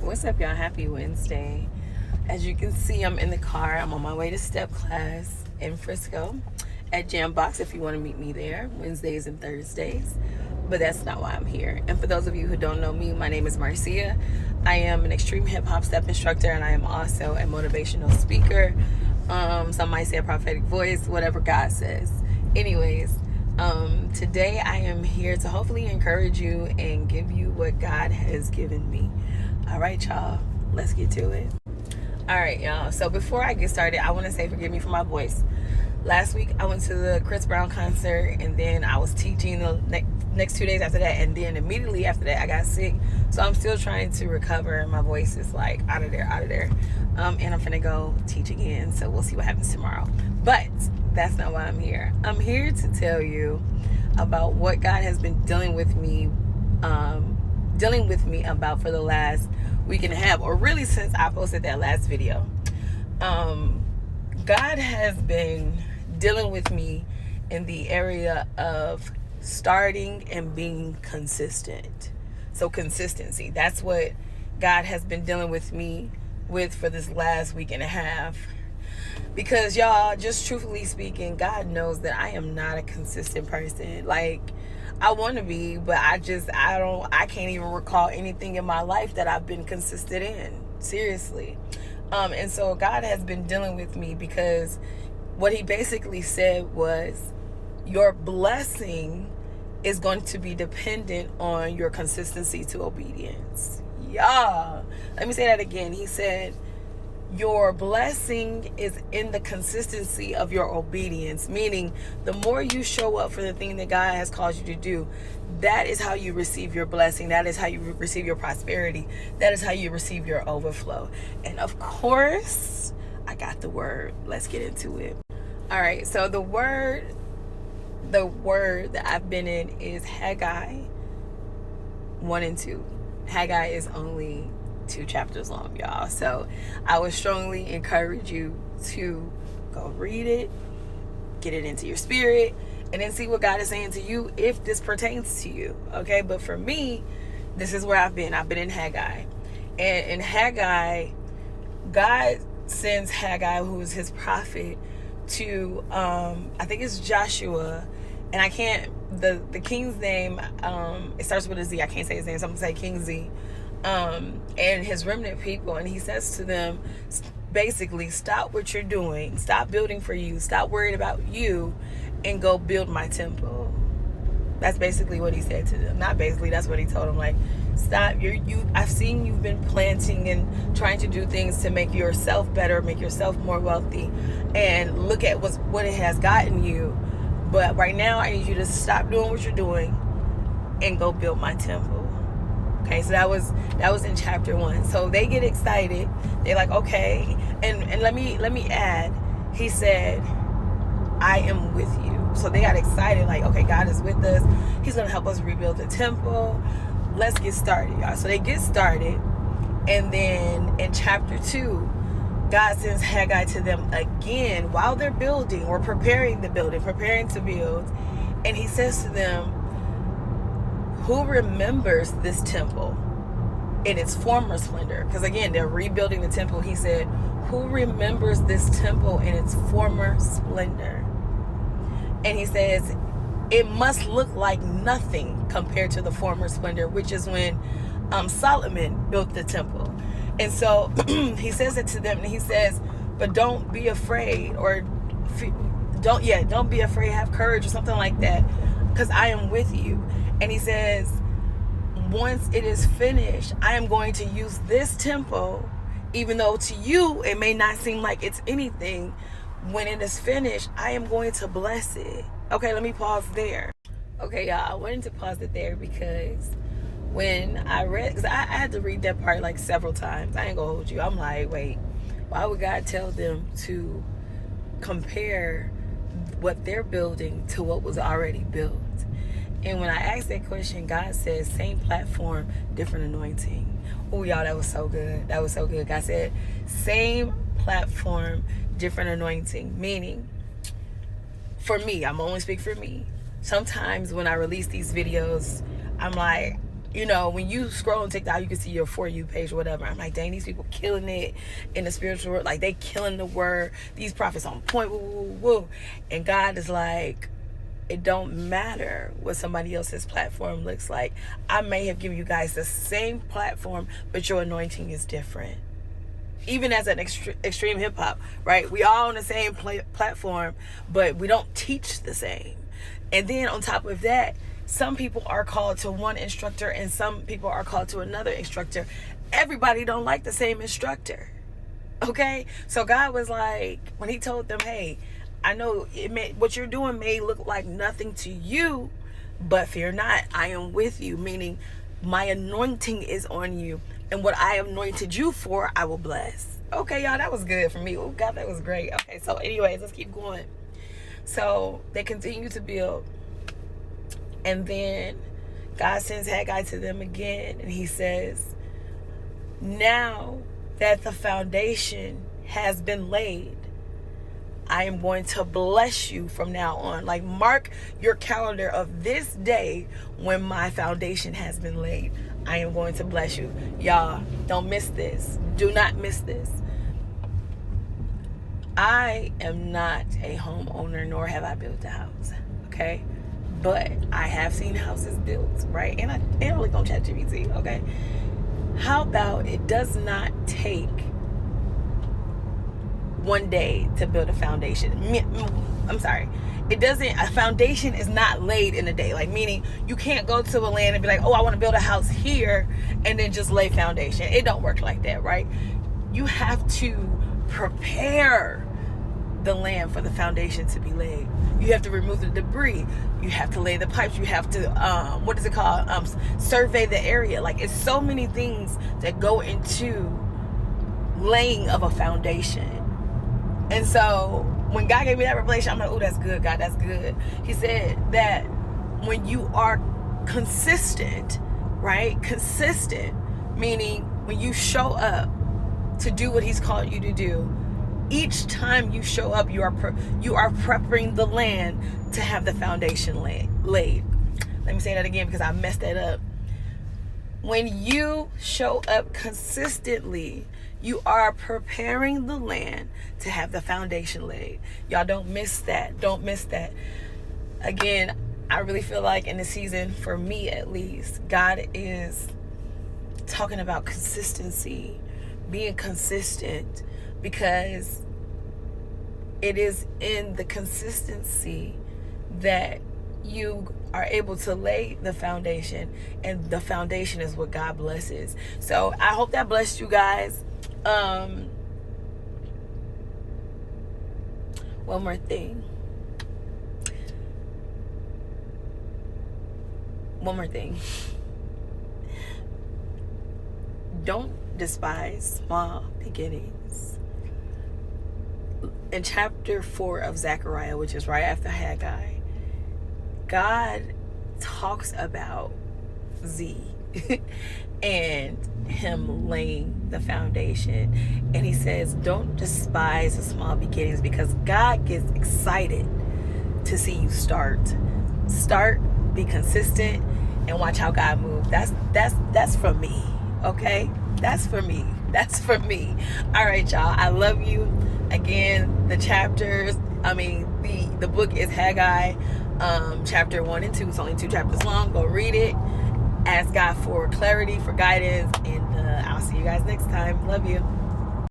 What's up, y'all? Happy Wednesday. As you can see, I'm in the car. I'm on my way to step class in Frisco at Jambox if you want to meet me there Wednesdays and Thursdays. But that's not why I'm here. And for those of you who don't know me, my name is Marcia. I am an extreme hip hop step instructor, and I am also a motivational speaker. Some might say a prophetic voice, whatever God says. Anyways, today I am here to hopefully encourage you and give you what God has given me. All right, y'all, let's get to it. All right, y'all. So before I get started, I want to say forgive me for my voice. Last week I went to the Chris Brown concert, and then I was teaching the next 2 days after that, and then immediately after that I got sick. So I'm still trying to recover, and my voice is like out of there. And I'm finna go teach again, so we'll see what happens tomorrow. But that's not why I'm here. I'm here to tell you about what God has been dealing with me about for the last week and a half, or really since I posted that last video. God has been dealing with me in the area of starting and being consistent. So consistency, that's what God has been dealing with me with for this last week and a half. Because y'all, just truthfully speaking, God knows that I am not a consistent person. Like, I want to be, but I can't even recall anything in my life that I've been consistent in. Seriously. And so God has been dealing with me, because what he basically said was, your blessing is going to be dependent on your consistency to obedience. Yeah. Let me say that again. He said, your blessing is in the consistency of your obedience, meaning the more you show up for the thing that God has called you to do, that is how you receive your blessing. That is how you receive your prosperity. That is how you receive your overflow. And of course, I got the word. Let's get into it. All right. So the word that I've been in is Haggai 1 and 2. Haggai is only 2 chapters long, y'all. So I would strongly encourage you to go read it, get it into your spirit, and then see what God is saying to you if this pertains to you. Okay, but for me, this is where I've been. I've been in Haggai. And in Haggai, God sends Haggai, who is his prophet, to I think it's Joshua, and I can't, the king's name, it starts with a Z. I can't say his name, so I'm gonna say King Z. And his remnant people, and he says to them, basically, stop what you're doing, stop building for you, stop worrying about you, and go build my temple. That's basically what he said to them. Not basically, that's what he told them. Like, stop. I've seen you've been planting and trying to do things to make yourself better, make yourself more wealthy, and look at what it has gotten you. But right now, I need you to stop doing what you're doing and go build my temple. Okay, so that was in chapter 1. So they get excited. They're like, okay. And let me add, he said, I am with you. So they got excited, like, okay, God is with us. He's gonna help us rebuild the temple. Let's get started, y'all. So they get started, and then in chapter 2, God sends Haggai to them again while they're building or preparing to build, and he says to them, who remembers this temple in its former splendor? Because again, they're rebuilding the temple. He said, who remembers this temple in its former splendor? And he says, it must look like nothing compared to the former splendor, which is when Solomon built the temple. And so he says it to them, and he says, but don't be afraid, or don't be afraid, have courage, or something like that, because I am with you. And he says, once it is finished, I am going to use this temple, even though to you it may not seem like it's anything. When it is finished, I am going to bless it. Okay, let me pause there. Okay, y'all, I wanted to pause it there because when I read, because I had to read that part like several times. I ain't gonna hold you. I'm like, wait, why would God tell them to compare what they're building to what was already built? And when I asked that question, God said, same platform, different anointing. Oh, y'all, that was so good. That was so good. God said, same platform, different anointing. Meaning, for me, I'm only speak for me. Sometimes when I release these videos, I'm like, You know, when you scroll on TikTok, you can see your For You page or whatever. I'm like, dang, these people killing it in the spiritual world. Like, they killing the word. These prophets on point. Woo, woo, woo. And God is like, it don't matter what somebody else's platform looks like. I may have given you guys the same platform, but your anointing is different. Even as an extreme hip hop, right? We all on the same platform, but we don't teach the same. And then on top of that, some people are called to one instructor and some people are called to another instructor. Everybody don't like the same instructor. Okay? So God was like, when he told them, hey, I know what you're doing may look like nothing to you, but fear not, I am with you. Meaning, my anointing is on you. And what I anointed you for, I will bless. Okay, y'all, that was good for me. Oh, God, that was great. Okay, so anyways, let's keep going. So they continue to build. And then God sends Haggai to them again. And he says, now that the foundation has been laid, I am going to bless you from now on. Like, mark your calendar of this day when my foundation has been laid. I am going to bless you. Y'all, don't miss this. Do not miss this. I am not a homeowner, nor have I built a house. Okay? But I have seen houses built, right? And I look on ChatGPT, okay? How about it does not take one day to build a foundation? I'm sorry. A foundation is not laid in a day. Like, meaning you can't go to a land and be like, oh, I want to build a house here and then just lay foundation. It don't work like that, right? You have to prepare the land for the foundation to be laid. You have to remove the debris. You have to lay the pipes. You have to, survey the area. Like, it's so many things that go into laying of a foundation. And so when God gave me that revelation, I'm like, oh, that's good, God, that's good. He said that when you are consistent, right? Consistent, meaning when you show up to do what he's called you to do, each time you show up, you are preparing the land to have the foundation laid. Let me say that again because I messed that up. When you show up consistently, you are preparing the land to have the foundation laid. Y'all don't miss that. Don't miss that. Again, I really feel like in this season, for me at least, God is talking about consistency, being consistent, because it is in the consistency that you are able to lay the foundation, and the foundation is what God blesses. So I hope that blessed you guys. One more thing. Don't despise small beginnings. In chapter 4 of Zechariah, which is right after Haggai, God talks about Z and him laying the foundation. And he says, don't despise the small beginnings, because God gets excited to see you start, be consistent, and watch how God moves. That's for me, okay? That's for me. All right, y'all. I love you. Again, the book is Haggai, chapter 1 and 2. It's only 2 chapters long. Go read it. Ask God for clarity, for guidance, and I'll see you guys next time. Love you.